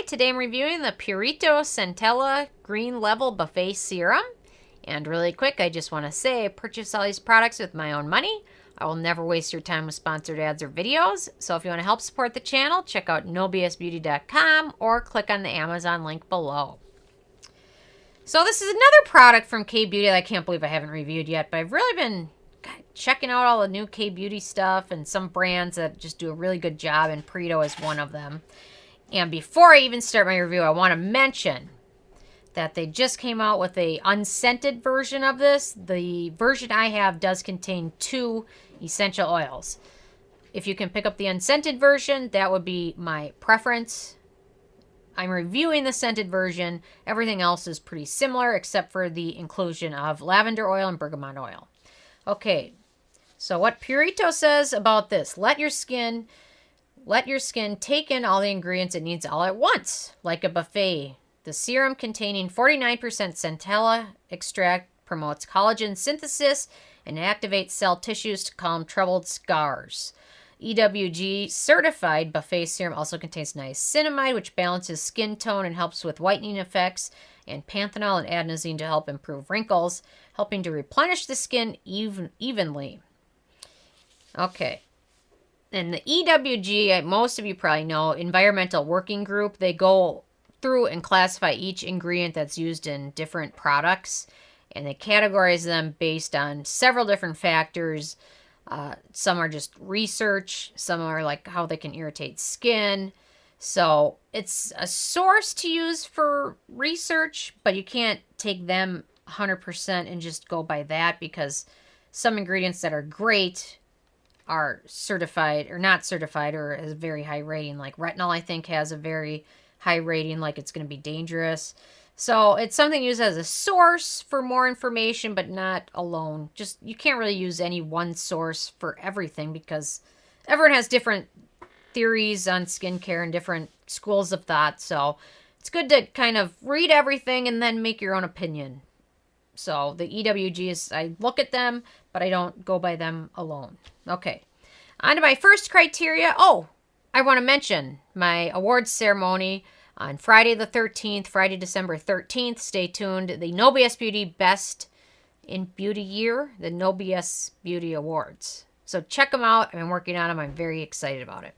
Hi, today I'm reviewing the Purito Centella Green Level Buffet Serum. And really quick, I just want to say I purchase all these products with my own money. I will never waste your time with sponsored ads or videos. So if you want to help support the channel, check out nobsbeauty.com or click on the Amazon link below. So this is another product from K-Beauty that I can't believe I haven't reviewed yet, but I've really been checking out all the new K-Beauty stuff and some brands that just do a really good job, and Purito is one of them. And before I even start my review, I want to mention that they just came out with a unscented version of this. The version I have does contain 2 essential oils. If you can pick up the unscented version, that would be my preference. I'm reviewing the scented version. Everything else is pretty similar except for the inclusion of lavender oil and bergamot oil. Okay, so what Purito says about this: let your skin take in all the ingredients it needs all at once, like a buffet. The serum containing 49% centella extract promotes collagen synthesis and activates cell tissues to calm troubled scars. EWG certified buffet serum also contains niacinamide, which balances skin tone and helps with whitening effects, and panthenol and adenosine to help improve wrinkles, helping to replenish the skin evenly. Okay. And the EWG, most of you probably know, Environmental Working Group, they go through and classify each ingredient that's used in different products, and they categorize them based on several different factors. Some are just research, some are like how they can irritate skin. So it's a source to use for research, but you can't take them 100% and just go by that, because some ingredients that are great are certified or not certified or has a very high rating. Like retinol, I think, has a very high rating, like it's going to be dangerous. So it's something used as a source for more information, but not alone. Just, you can't really use any one source for everything, because everyone has different theories on skincare and different schools of thought. So it's good to kind of read everything and then make your own opinion. So the EWGs, I look at them, but I don't go by them alone. Okay, on to my first criteria. Oh, I want to mention my awards ceremony on Friday the 13th, Friday, December 13th. Stay tuned. The No BS Beauty Best in Beauty Year, the No BS Beauty Awards. So check them out. I've been working on them. I'm very excited about it.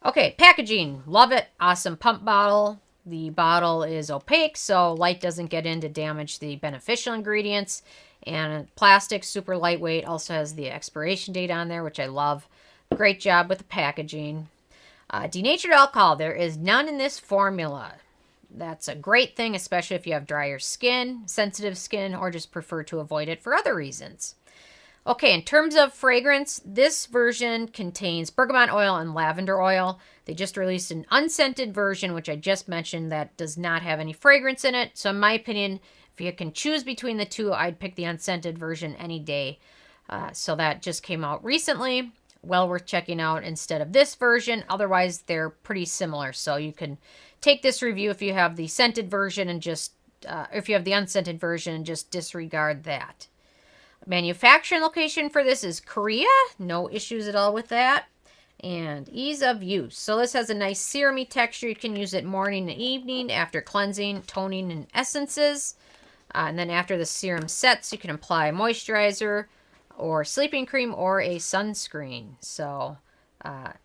Okay, packaging. Love it. Awesome pump bottle. The bottle is opaque, so light doesn't get in to damage the beneficial ingredients. And plastic, super lightweight, also has the expiration date on there, which I love. Great job with the packaging. Denatured alcohol, there is none in this formula. That's a great thing, especially if you have drier skin, sensitive skin, or just prefer to avoid it for other reasons. Okay, in terms of fragrance, this version contains bergamot oil and lavender oil. They just released an unscented version, which I just mentioned, that does not have any fragrance in it. So in my opinion, if you can choose between the two, I'd pick the unscented version any day. So that just came out recently. Well worth checking out instead of this version. Otherwise, they're pretty similar. So you can take this review if you have the scented version and just, if you have the unscented version, and just disregard that. Manufacturing location for this is Korea. No issues at all with that. And ease of use. So this has a nice serum-y texture. You can use it morning and evening after cleansing, toning, and essences. And then after the serum sets, you can apply moisturizer or sleeping cream or a sunscreen. So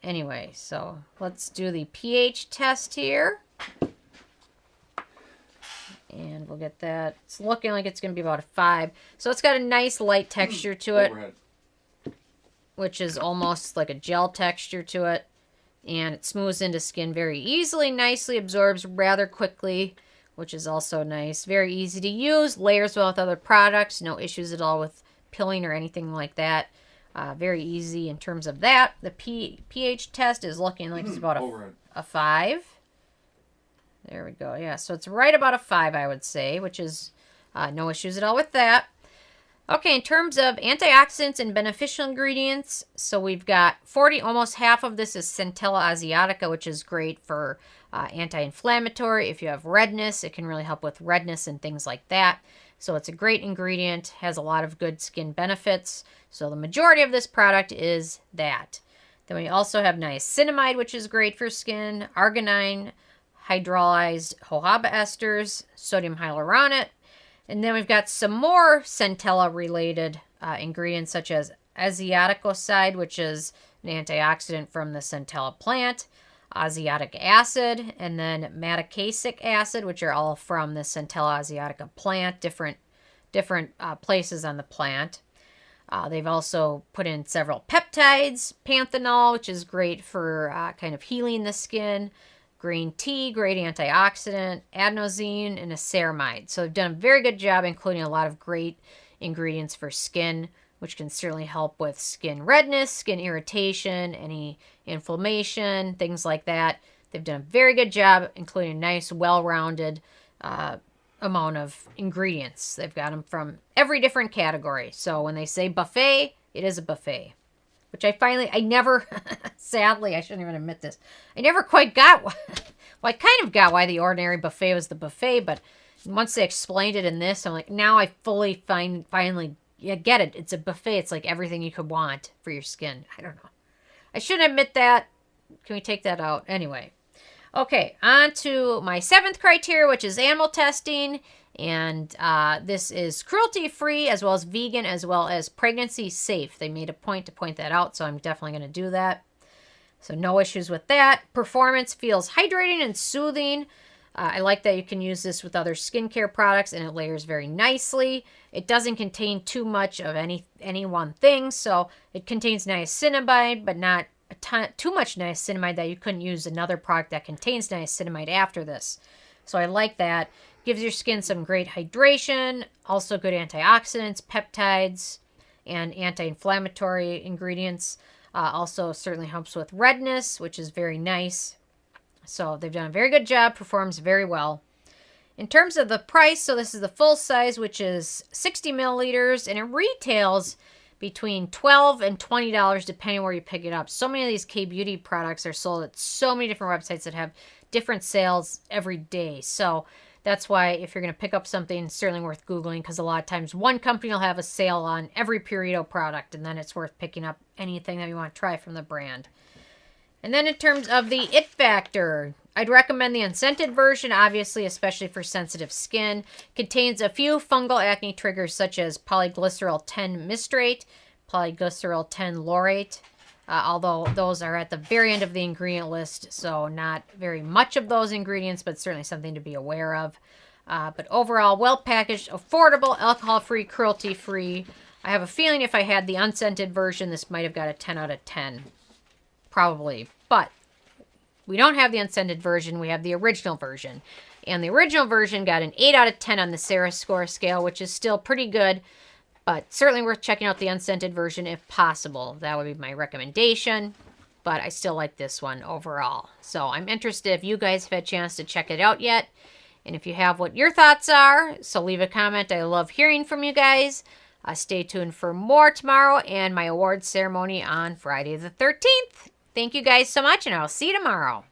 anyway, so let's do the pH test here. And we'll get that. It's looking like it's going to be about a 5. So it's got a nice light texture to it, which is almost like a gel texture to it. And it smooths into skin very easily, nicely absorbs rather quickly, which is also nice. Very easy to use, layers well with other products, no issues at all with pilling or anything like that. Very easy in terms of that. The pH test is looking like it's about a 5. There we go. Yeah, so it's right about a 5, I would say, which is no issues at all with that. Okay, in terms of antioxidants and beneficial ingredients, so we've got 40, almost half of this is Centella asiatica, which is great for anti-inflammatory. If you have redness, it can really help with redness and things like that. So it's a great ingredient, has a lot of good skin benefits. So the majority of this product is that. Then we also have niacinamide, which is great for skin, arginine, hydrolyzed jojoba esters, sodium hyaluronate. And then we've got some more Centella-related ingredients such as azadirachtin, which is an antioxidant from the Centella plant, azotic acid, and then madecassic acid, which are all from the Centella asiatica plant, different places on the plant. They've also put in several peptides, panthenol, which is great for kind of healing the skin, green tea, great antioxidant, adenosine, and a ceramide. So they've done a very good job including a lot of great ingredients for skin, which can certainly help with skin redness, skin irritation, any inflammation, things like that. They've done a very good job including a nice, well-rounded amount of ingredients. They've got them from every different category. So when they say buffet, it is a buffet. Which I never, sadly, I shouldn't even admit this, I never quite got, well, I kind of got why the ordinary buffet was the buffet, but once they explained it in this, I'm like, now I finally get it. It's a buffet. It's like everything you could want for your skin. I don't know. I shouldn't admit that. Can we take that out? Anyway. Okay, on to my 7th criteria, which is animal testing. And this is cruelty-free as well as vegan as well as pregnancy safe. They made a point to point that out, so I'm definitely going to do that. So no issues with that. Performance feels hydrating and soothing. I like that you can use this with other skincare products and it layers very nicely. It doesn't contain too much of any one thing, so it contains niacinamide, but not too much niacinamide that you couldn't use another product that contains niacinamide after this. So I like that. Gives your skin some great hydration, also good antioxidants, peptides, and anti-inflammatory ingredients. Also certainly helps with redness, which is very nice. So they've done a very good job, performs very well. In terms of the price, so this is the full size, which is 60 milliliters, and it retails between $12 and $20 depending where you pick it up. So many of these K-Beauty products are sold at so many different websites that have different sales every day. So that's why if you're going to pick up something, it's certainly worth Googling, because a lot of times one company will have a sale on every Purito product, and then it's worth picking up anything that you want to try from the brand. And then in terms of the it factor, I'd recommend the unscented version, obviously, especially for sensitive skin. Contains a few fungal acne triggers such as polyglycerol 10 mistrate, polyglycerol 10 laurate, although those are at the very end of the ingredient list, so not very much of those ingredients, but certainly something to be aware of. But overall, well-packaged, affordable, alcohol-free, cruelty-free. I have a feeling if I had the unscented version, this might have got a 10 out of 10. Probably. But we don't have the unscented version. We have the original version. And the original version got an 8 out of 10 on the Sarah score scale, which is still pretty good, but certainly worth checking out the unscented version if possible. That would be my recommendation, but I still like this one overall. So I'm interested if you guys have had a chance to check it out yet, and if you have, what your thoughts are. So leave a comment. I love hearing from you guys. Stay tuned for more tomorrow and my awards ceremony on Friday the 13th. Thank you guys so much, and I'll see you tomorrow.